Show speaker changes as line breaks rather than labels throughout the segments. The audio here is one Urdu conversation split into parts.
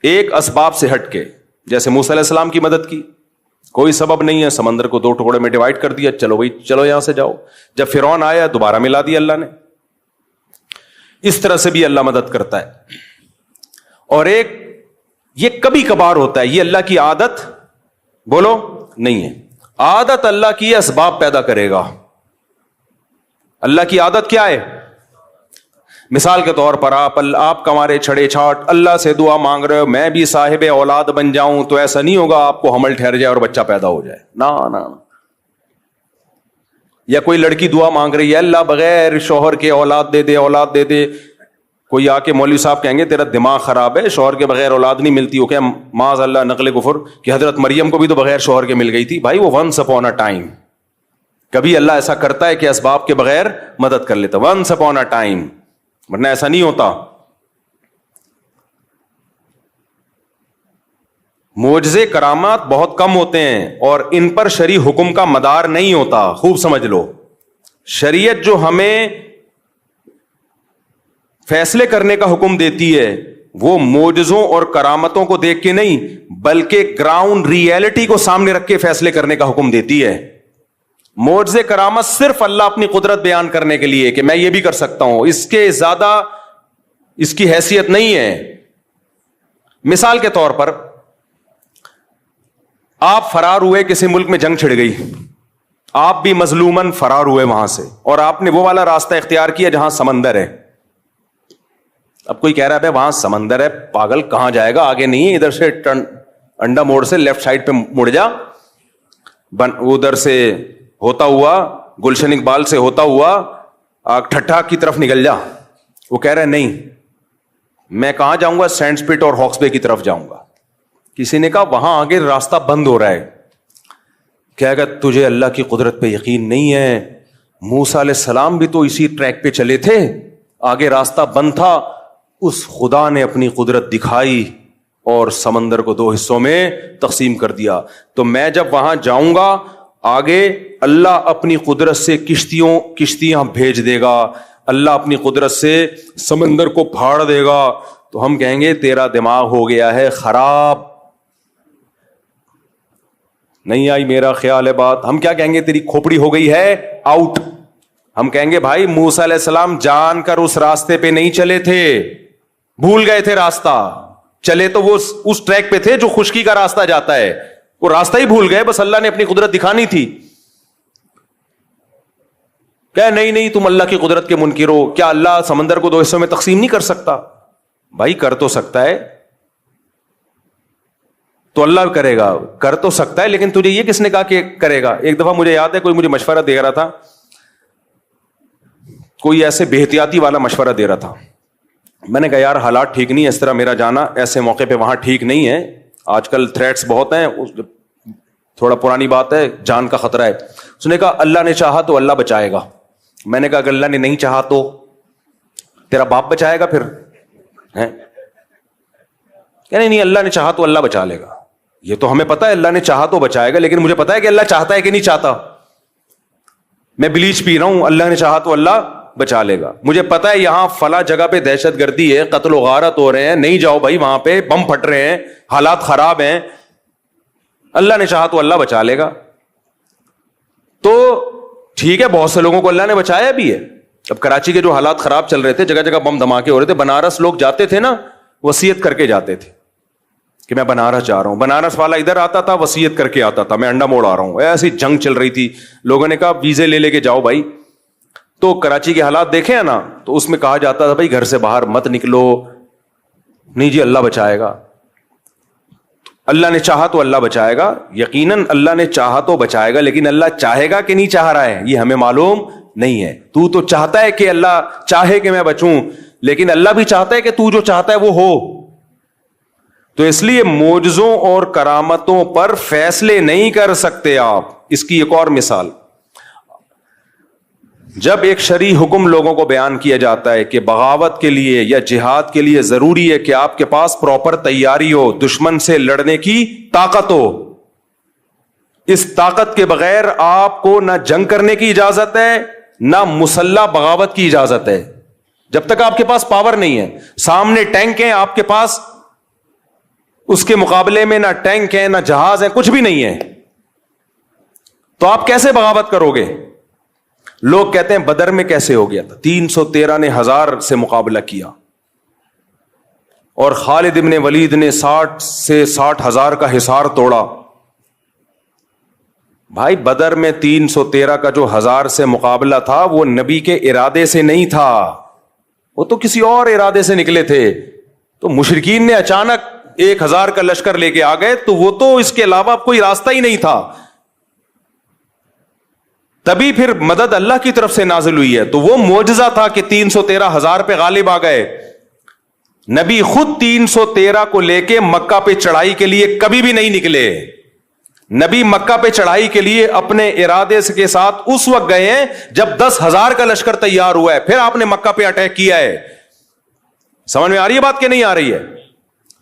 ایک اسباب سے ہٹ کے, جیسے موسیٰ علیہ السلام کی مدد کی, کوئی سبب نہیں ہے, سمندر کو 2 ٹکڑے میں ڈیوائڈ کر دیا, چلو بھائی چلو یہاں سے جاؤ. جب فرعون آیا دوبارہ ملا دیا اللہ نے. اس طرح سے بھی اللہ مدد کرتا ہے. اور ایک یہ کبھی کبھار ہوتا ہے, یہ اللہ کی عادت بولو نہیں ہے. عادت اللہ کی اسباب پیدا کرے گا. اللہ کی عادت کیا ہے؟ مثال کے طور پر آپ کمارے چھڑے چھاٹ اللہ سے دعا مانگ رہے ہو, میں بھی صاحب اولاد بن جاؤں, تو ایسا نہیں ہوگا آپ کو حمل ٹھہر جائے اور بچہ پیدا ہو جائے. نا. یا کوئی لڑکی دعا مانگ رہی ہے, اللہ بغیر شوہر کے اولاد دے دے, اولاد دے دے. کوئی آ کے مولوی صاحب کہیں گے تیرا دماغ خراب ہے, شوہر کے بغیر اولاد نہیں ملتی. ہو کیا معاذ اللہ نقل کفر کہ حضرت مریم کو بھی تو بغیر شوہر کے مل گئی تھی. بھائی وہ ونس اپون اے ٹائم. کبھی اللہ ایسا کرتا ہے کہ اسباب کے بغیر مدد کر لیتا, ونس اپون اے ٹائم, ورنہ ایسا نہیں ہوتا. معجزے کرامات بہت کم ہوتے ہیں اور ان پر شرعی حکم کا مدار نہیں ہوتا. خوب سمجھ لو, شریعت جو ہمیں فیصلے کرنے کا حکم دیتی ہے وہ معجزوں اور کرامتوں کو دیکھ کے نہیں, بلکہ گراؤنڈ ریئلٹی کو سامنے رکھ کے فیصلے کرنے کا حکم دیتی ہے. معجزے کرامت صرف اللہ اپنی قدرت بیان کرنے کے لیے کہ میں یہ بھی کر سکتا ہوں, اس کے زیادہ اس کی حیثیت نہیں ہے. مثال کے طور پر آپ فرار ہوئے, کسی ملک میں جنگ چھڑ گئی, آپ بھی مظلومن فرار ہوئے وہاں سے, اور آپ نے وہ والا راستہ اختیار کیا جہاں سمندر ہے. اب کوئی کہہ رہا ہے بھائی وہاں سمندر ہے, پاگل کہاں جائے گا, آگے نہیں ہے, ادھر سے انڈا موڑ سے لیفٹ سائڈ پہ مڑ جا, ادھر سے ہوتا ہوا گلشن اقبال سے ہوتا ہوا ٹھٹھا کی طرف نکل جا. وہ کہہ رہے نہیں, میں کہاں جاؤں گا, سینڈ سپٹ اور ہاکس بے کی طرف جاؤں گا. کسی نے کہا وہاں آگے راستہ بند ہو رہا ہے. کہے گا تجھے اللہ کی قدرت پہ یقین نہیں ہے, موسیٰ علیہ السلام بھی تو اسی ٹریک پہ چلے تھے, آگے راستہ بند تھا, اس خدا نے اپنی قدرت دکھائی اور سمندر کو 2 حصوں میں تقسیم کر دیا. تو میں جب وہاں جاؤں گا آگے اللہ اپنی قدرت سے کشتیاں بھیج دے گا, اللہ اپنی قدرت سے سمندر کو پھاڑ دے گا. تو ہم کہیں گے تیرا دماغ ہو گیا ہے خراب. نہیں آئی میرا خیال ہے بات. ہم کیا کہیں گے, تیری کھوپڑی ہو گئی ہے آؤٹ. ہم کہیں گے بھائی موسیٰ علیہ السلام جان کر اس راستے پہ نہیں چلے تھے, بھول گئے تھے راستہ. چلے تو وہ اس ٹریک پہ تھے جو خشکی کا راستہ جاتا ہے, وہ راستہ ہی بھول گئے, بس اللہ نے اپنی قدرت دکھانی تھی. کہ نہیں تم اللہ کی قدرت کے منکر ہو, کیا اللہ سمندر کو 2 حصوں میں تقسیم نہیں کر سکتا؟ بھائی کر تو سکتا ہے, تو اللہ کرے گا, کر تو سکتا ہے, لیکن تجھے یہ کس نے کہا کہ کرے گا؟ ایک دفعہ مجھے یاد ہے کوئی مجھے مشورہ دے رہا تھا, کوئی ایسے بے احتیاطی والا مشورہ دے رہا تھا. میں نے کہا یار حالات ٹھیک نہیں ہے, اس طرح میرا جانا ایسے موقع پہ وہاں ٹھیک نہیں ہے, آج کل تھریٹس بہت ہیں, تھوڑا پرانی بات ہے, جان کا خطرہ ہے. اس نے کہا اللہ نے چاہا تو اللہ بچائے گا. میں نے کہا اگر اللہ نے نہیں چاہا تو تیرا باپ بچائے گا پھر؟ نہیں اللہ نے چاہا تو اللہ بچا لے گا. یہ تو ہمیں پتا ہے اللہ نے چاہا تو بچائے گا, لیکن مجھے پتا ہے کہ اللہ چاہتا ہے کہ نہیں چاہتا. میں بلیچ پی رہا ہوں, اللہ نے چاہا تو اللہ بچا لے گا. مجھے پتا ہے یہاں فلاں جگہ پہ دہشت گردی ہے, قتل و غارت ہو رہے ہیں, نہیں جاؤ بھائی, وہاں پہ بم پھٹ رہے ہیں, حالات خراب ہیں, اللہ نے چاہا تو اللہ بچا لے گا. تو ٹھیک ہے, بہت سے لوگوں کو اللہ نے بچایا بھی ہے. اب کراچی کے جو حالات خراب چل رہے تھے, جگہ جگہ بم دھماکے ہو رہے تھے, بنارس لوگ جاتے تھے نا, وصیت کر کے جاتے تھے کہ میں بنارس جا رہا ہوں. بنارس والا ادھر آتا تھا, وصیت کر کے آتا تھا میں انڈا موڑ آ رہا ہوں. ایسی جنگ چل رہی تھی, لوگوں نے کہا ویزے لے کے جاؤ بھائی. تو کراچی کے حالات دیکھے ہیں نا, تو اس میں کہا جاتا تھا بھائی گھر سے باہر مت نکلو. نہیں جی اللہ بچائے گا. اللہ نے چاہا تو اللہ بچائے گا, یقیناً اللہ نے چاہا تو بچائے گا, لیکن اللہ چاہے گا کہ نہیں چاہ رہا ہے یہ ہمیں معلوم نہیں ہے. تو چاہتا ہے کہ اللہ چاہے کہ میں بچوں, لیکن اللہ بھی چاہتا ہے کہ تو جو چاہتا ہے وہ ہو. تو اس لیے معجزوں اور کرامتوں پر فیصلے نہیں کر سکتے آپ. اس کی ایک اور مثال, جب ایک شرعی حکم لوگوں کو بیان کیا جاتا ہے کہ بغاوت کے لیے یا جہاد کے لیے ضروری ہے کہ آپ کے پاس پراپر تیاری ہو, دشمن سے لڑنے کی طاقت ہو. اس طاقت کے بغیر آپ کو نہ جنگ کرنے کی اجازت ہے نہ مسلح بغاوت کی اجازت ہے. جب تک آپ کے پاس پاور نہیں ہے, سامنے ٹینک ہیں, آپ کے پاس اس کے مقابلے میں نہ ٹینک ہے، نہ جہاز ہے، کچھ بھی نہیں ہے، تو آپ کیسے بغاوت کرو گے؟ لوگ کہتے ہیں بدر میں کیسے ہو گیا تھا، 313 نے 1000 سے مقابلہ کیا، اور خالد ابن ولید نے 60 سے 60,000 کا حصار توڑا۔ بھائی بدر میں 313 کا جو 1000 سے مقابلہ تھا وہ نبی کے ارادے سے نہیں تھا، وہ تو کسی اور ارادے سے نکلے تھے، تو مشرکین نے اچانک 1000 کا لشکر لے کے آ گئے، تو وہ تو اس کے علاوہ کوئی راستہ ہی نہیں تھا، تبھی پھر مدد اللہ کی طرف سے نازل ہوئی ہے۔ تو وہ معجزہ تھا کہ 313,000 پہ غالب آ گئے۔ نبی خود 313 کو لے کے مکہ پہ چڑھائی کے لیے کبھی بھی نہیں نکلے، نبی مکہ پہ چڑھائی کے لیے اپنے ارادے کے ساتھ اس وقت گئے ہیں جب 10,000 کا لشکر تیار ہوا ہے، پھر آپ نے مکہ پہ اٹیک کیا ہے۔ سمجھ میں آ رہی ہے بات کہ نہیں آ رہی ہے؟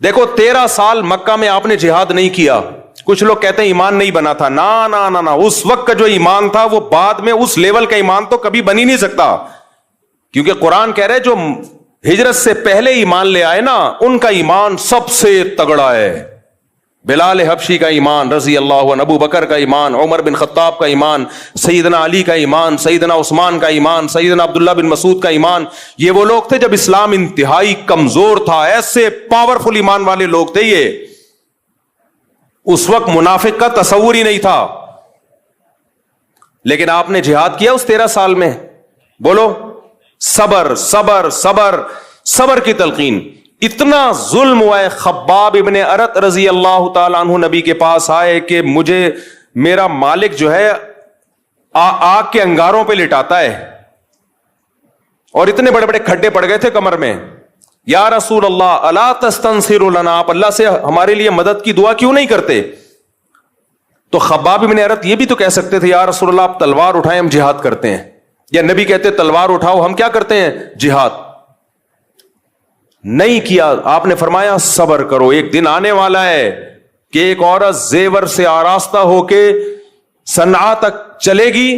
دیکھو 13 سال مکہ میں آپ نے جہاد نہیں کیا، کچھ لوگ کہتے ہیں ایمان نہیں بنا تھا، نا اس وقت کا جو ایمان تھا وہ بعد میں اس لیول کا ایمان تو کبھی بن ہی نہیں سکتا، کیونکہ قرآن کہہ رہے جو ہجرت سے پہلے ایمان لے آئے نا ان کا ایمان سب سے تگڑا ہے۔ بلال حبشی کا ایمان رضی اللہ عنہ، ابو بکر کا ایمان، عمر بن خطاب کا ایمان، سیدنا علی کا ایمان، سیدنا عثمان کا ایمان، سیدنا عبداللہ بن مسعود کا ایمان، یہ وہ لوگ تھے جب اسلام انتہائی کمزور تھا، ایسے پاورفل ایمان والے لوگ تھے یہ، اس وقت منافق کا تصور ہی نہیں تھا، لیکن آپ نے جہاد کیا اس 13 سال میں؟ بولو صبر صبر صبر صبر کی تلقین۔ اتنا ظلم ہوا ہے، خباب ابن ارت رضی اللہ تعالیٰ عنہ نبی کے پاس آئے کہ مجھے میرا مالک جو ہے آگ کے انگاروں پہ لٹاتا ہے، اور اتنے بڑے بڑے کھڈے پڑ گئے تھے کمر میں، یا رسول اللہ الا تستنصر لنا، آپ اللہ سے ہمارے لیے مدد کی دعا کیوں نہیں کرتے؟ تو خباب ابن ارت یہ بھی تو کہہ سکتے تھے یا رسول اللہ آپ تلوار اٹھائیں ہم جہاد کرتے ہیں، یا نبی کہتے تلوار اٹھاؤ ہم کیا کرتے ہیں؟ جہاد۔ نہیں کیا، آپ نے فرمایا صبر کرو، ایک دن آنے والا ہے کہ ایک عورت زیور سے آراستہ ہو کے صنعاء تک چلے گی،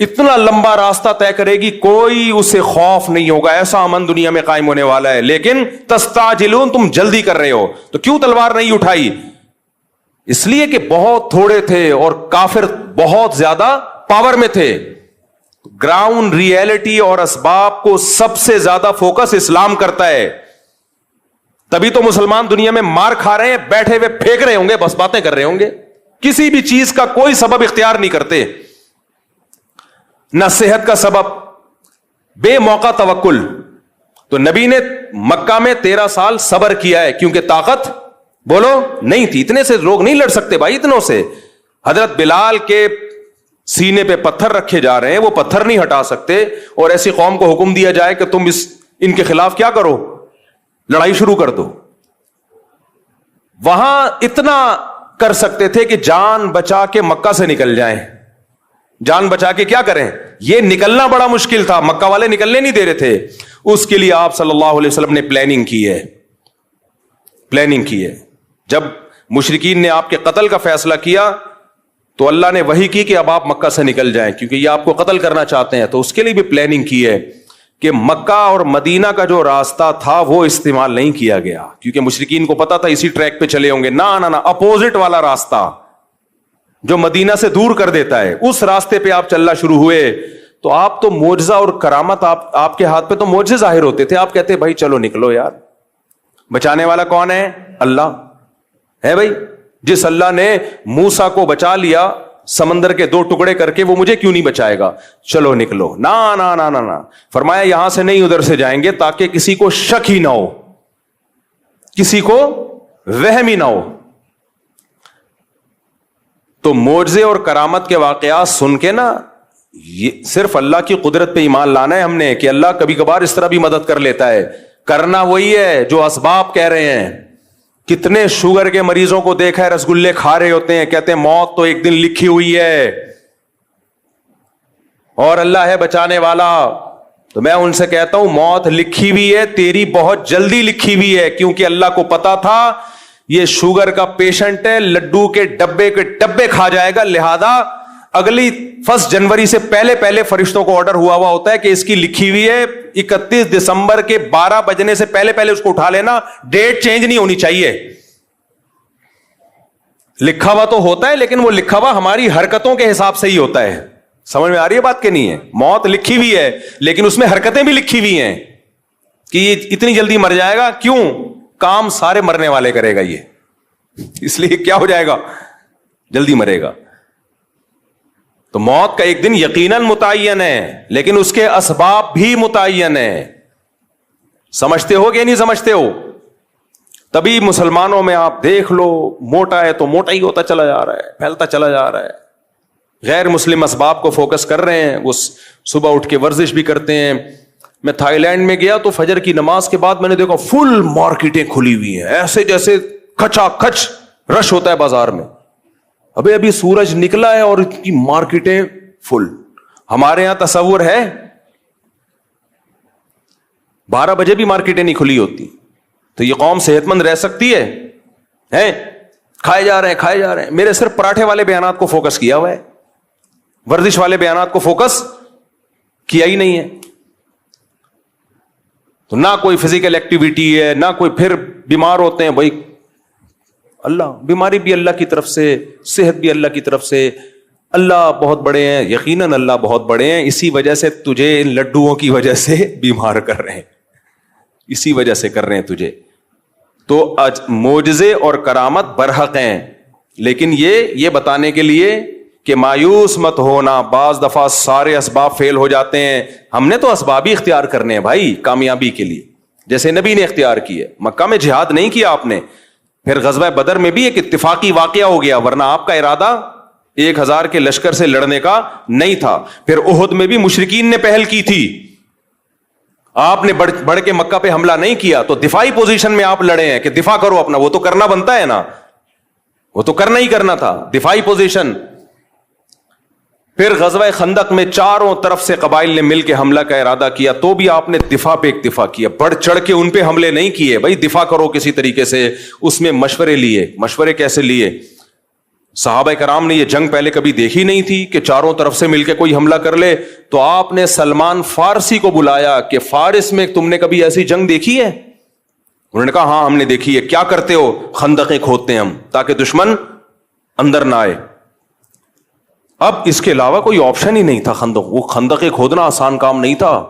اتنا لمبا راستہ طے کرے گی، کوئی اسے خوف نہیں ہوگا، ایسا امن دنیا میں قائم ہونے والا ہے، لیکن تستعجلون، تم جلدی کر رہے ہو، تو کیوں تلوار نہیں اٹھائی؟ اس لیے کہ بہت تھوڑے تھے اور کافر بہت زیادہ پاور میں تھے۔ گراؤنڈ ریئلٹی اور اسباب کو سب سے زیادہ فوکس اسلام کرتا ہے، تبھی تو مسلمان دنیا میں مار کھا رہے ہیں، بیٹھے ہوئے پھینک رہے ہوں گے، بس باتیں کر رہے ہوں گے، کسی بھی چیز کا کوئی سبب اختیار نہیں کرتے، نہ صحت کا سبب، بے موقع توکل۔ تو نبی نے مکہ میں 13 سال صبر کیا ہے کیونکہ طاقت بولو نہیں تھی، اتنے سے لوگ نہیں لڑ سکتے بھائی، اتنوں سے۔ حضرت بلال کے سینے پہ پتھر رکھے جا رہے ہیں، وہ پتھر نہیں ہٹا سکتے، اور ایسی قوم کو حکم دیا جائے کہ تم ان کے خلاف کیا کرو، لڑائی شروع کر دو۔ وہاں اتنا کر سکتے تھے کہ جان بچا کے مکہ سے نکل جائیں، جان بچا کے کیا کریں، یہ نکلنا بڑا مشکل تھا، مکہ والے نکلنے نہیں دے رہے تھے، اس کے لیے آپ صلی اللہ علیہ وسلم نے پلاننگ کی ہے، پلاننگ کی ہے۔ جب مشرکین نے آپ کے قتل کا فیصلہ کیا تو اللہ نے وحی کی کہ اب آپ مکہ سے نکل جائیں کیونکہ یہ آپ کو قتل کرنا چاہتے ہیں، تو اس کے لیے بھی پلاننگ کی ہے کہ مکہ اور مدینہ کا جو راستہ تھا وہ استعمال نہیں کیا گیا، کیونکہ مشرکین کو پتا تھا اسی ٹریک پہ چلے ہوں گے، نہ اپوزٹ والا راستہ جو مدینہ سے دور کر دیتا ہے، اس راستے پہ آپ چلنا شروع ہوئے۔ تو آپ تو معجزہ اور کرامت، آپ کے ہاتھ پہ تو معجزے ظاہر ہوتے تھے، آپ کہتے بھائی چلو نکلو یار، بچانے والا کون ہے؟ اللہ ہے بھائی، جس اللہ نے موسیٰ کو بچا لیا سمندر کے 2 ٹکڑے کر کے، وہ مجھے کیوں نہیں بچائے گا؟ چلو نکلو۔ نا فرمایا یہاں سے نہیں ادھر سے جائیں گے تاکہ کسی کو شک ہی نہ ہو، کسی کو وہم ہی نہ ہو۔ تو معجزے اور کرامت کے واقعات سن کے نا، یہ صرف اللہ کی قدرت پہ ایمان لانا ہے ہم نے کہ اللہ کبھی کبھار اس طرح بھی مدد کر لیتا ہے، کرنا وہی ہے جو اسباب کہہ رہے ہیں۔ کتنے شوگر کے مریضوں کو دیکھا ہے رسگلے کھا رہے ہوتے ہیں، کہتے ہیں موت تو ایک دن لکھی ہوئی ہے اور اللہ ہے بچانے والا۔ تو میں ان سے کہتا ہوں موت لکھی ہوئی ہے، تیری بہت جلدی لکھی ہوئی ہے، کیونکہ اللہ کو پتا تھا یہ شوگر کا پیشنٹ ہے، لڈو کے ڈبے کھا جائے گا، لہذا اگلی 1 جنوری سے پہلے فرشتوں کو آرڈر ہوا ہوتا ہے کہ اس کی لکھی ہوئی ہے 31 دسمبر کے 12 بجنے سے پہلے اس کو اٹھا لینا، ڈیٹ چینج نہیں ہونی چاہیے۔ لکھا ہوا تو ہوتا ہے لیکن وہ لکھا ہوا ہماری حرکتوں کے حساب سے ہی ہوتا ہے. سمجھ میں آ رہی ہے بات کہ نہیں ہے؟ موت لکھی ہوئی ہے لیکن اس میں حرکتیں بھی لکھی ہوئی ہیں کہ یہ اتنی جلدی مر جائے گا. کیوں؟ کام سارے مرنے والے کرے گا یہ, اس لیے کیا ہو جائے گا, جلدی مرے گا. تو موت کا ایک دن یقیناً متعین ہے لیکن اس کے اسباب بھی متعین ہے. سمجھتے ہو کہ نہیں سمجھتے ہو؟ تبھی مسلمانوں میں آپ دیکھ لو, موٹا ہے تو موٹا ہی ہوتا چلا جا رہا ہے, پھیلتا چلا جا رہا ہے. غیر مسلم اسباب کو فوکس کر رہے ہیں, وہ صبح اٹھ کے ورزش بھی کرتے ہیں. میں تھائی لینڈ میں گیا تو فجر کی نماز کے بعد میں نے دیکھا فل مارکیٹیں کھلی ہوئی ہیں, ایسے جیسے کھچا کھچ رش ہوتا ہے بازار میں. ابھی سورج نکلا ہے اور اس کی مارکیٹیں فل. ہمارے یہاں تصور ہے 12 بجے بھی مارکیٹیں نہیں کھلی ہوتی. تو یہ قوم صحت مند رہ سکتی ہے؟ کھائے جا رہے ہیں. میرے صرف پراٹھے والے بیانات کو فوکس کیا ہوا ہے, ورزش والے بیانات کو فوکس کیا ہی نہیں ہے. تو نہ کوئی فزیکل ایکٹیویٹی ہے, نہ کوئی, پھر بیمار ہوتے ہیں. بھائی اللہ, بیماری بھی اللہ کی طرف سے, صحت بھی اللہ کی طرف سے. اللہ بہت بڑے ہیں, یقیناً اللہ بہت بڑے ہیں, اسی وجہ سے تجھے ان لڈوؤں کی وجہ سے بیمار کر رہے ہیں, اسی وجہ سے کر رہے ہیں تجھے. تو معجزے اور کرامت برحق ہیں, لیکن یہ بتانے کے لیے کہ مایوس مت ہونا. بعض دفعہ سارے اسباب فیل ہو جاتے ہیں. ہم نے تو اسباب ہی اختیار کرنے ہیں بھائی کامیابی کے لیے, جیسے نبی نے اختیار کیے. مکہ میں جہاد نہیں کیا آپ نے, پھر غزوہ بدر میں بھی ایک اتفاقی واقعہ ہو گیا, ورنہ آپ کا ارادہ 1000 کے لشکر سے لڑنے کا نہیں تھا. پھر احد میں بھی مشرکین نے پہل کی تھی, آپ نے بڑھ کے مکہ پہ حملہ نہیں کیا. تو دفاعی پوزیشن میں آپ لڑے ہیں کہ دفاع کرو اپنا, وہ تو کرنا بنتا ہے نا, وہ تو کرنا ہی کرنا تھا, دفاعی پوزیشن. پھر غزوہ خندق میں چاروں طرف سے قبائل نے مل کے حملہ کا ارادہ کیا, تو بھی آپ نے دفاع پہ اکتفا کیا, بڑھ چڑھ کے ان پہ حملے نہیں کیے. بھائی دفاع کرو کسی طریقے سے. اس میں مشورے لیے. مشورے کیسے لیے؟ صحابہ کرام نے یہ جنگ پہلے کبھی دیکھی نہیں تھی کہ چاروں طرف سے مل کے کوئی حملہ کر لے. تو آپ نے سلمان فارسی کو بلایا کہ فارس میں تم نے کبھی ایسی جنگ دیکھی ہے؟ انہوں نے کہا ہاں ہم نے دیکھی ہے. کیا کرتے ہو؟ خندقیں کھودتے ہیں ہم تاکہ دشمن اندر نہ آئے. اب اس کے علاوہ کوئی آپشن ہی نہیں تھا. وہ خندقیں کھودنا آسان کام نہیں تھا.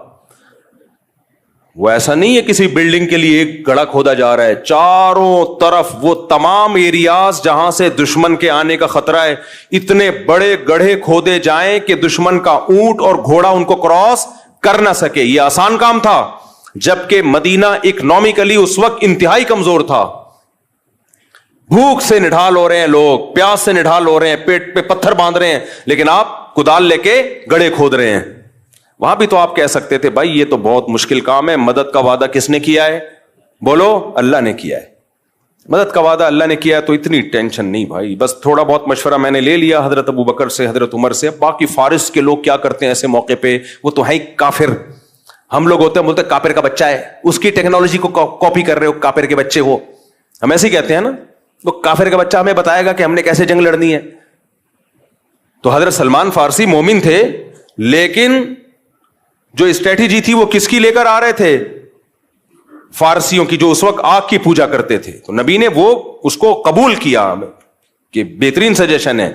وہ ایسا نہیں ہے کسی بلڈنگ کے لیے ایک گڑھا کھودا جا رہا ہے, چاروں طرف وہ تمام ایریاز جہاں سے دشمن کے آنے کا خطرہ ہے, اتنے بڑے گڑھے کھودے جائیں کہ دشمن کا اونٹ اور گھوڑا ان کو کراس کر نہ سکے. یہ آسان کام تھا, جبکہ مدینہ اکنامکلی اس وقت انتہائی کمزور تھا. بھوک سے نڈھال ہو رہے ہیں لوگ, پیاس سے نڈھال ہو رہے ہیں, پیٹ پہ پتھر باندھ رہے ہیں, لیکن آپ کدال لے کے گڑھے کھود رہے ہیں. وہاں بھی تو آپ کہہ سکتے تھے بھائی یہ تو بہت مشکل کام ہے. مدد کا وعدہ کس نے کیا ہے؟ بولو, اللہ نے کیا ہے. مدد کا وعدہ اللہ نے کیا ہے تو اتنی ٹینشن نہیں بھائی. بس تھوڑا بہت مشورہ میں نے لے لیا حضرت ابو بکر سے, حضرت عمر سے. باقی فارس کے لوگ کیا کرتے ہیں ایسے موقع پہ؟ وہ تو ہے کافر. ہم لوگ ہوتے ہیں بولتے کافر کا بچہ ہے, اس کی ٹیکنالوجی کو کاپی کر رہے ہو, کافر کے بچے ہو. ہم ایسے ہی کہتے ہیں نا, وہ کافر کا بچہ ہمیں بتائے گا کہ ہم نے کیسے جنگ لڑنی ہے. تو حضرت سلمان فارسی مومن تھے, لیکن جو اسٹریٹجی تھی وہ کس کی لے کر آ رہے تھے؟ فارسیوں کی, جو اس وقت آگ کی پوجا کرتے تھے. تو نبی نے وہ اس کو قبول کیا کہ بہترین سجیشن ہے.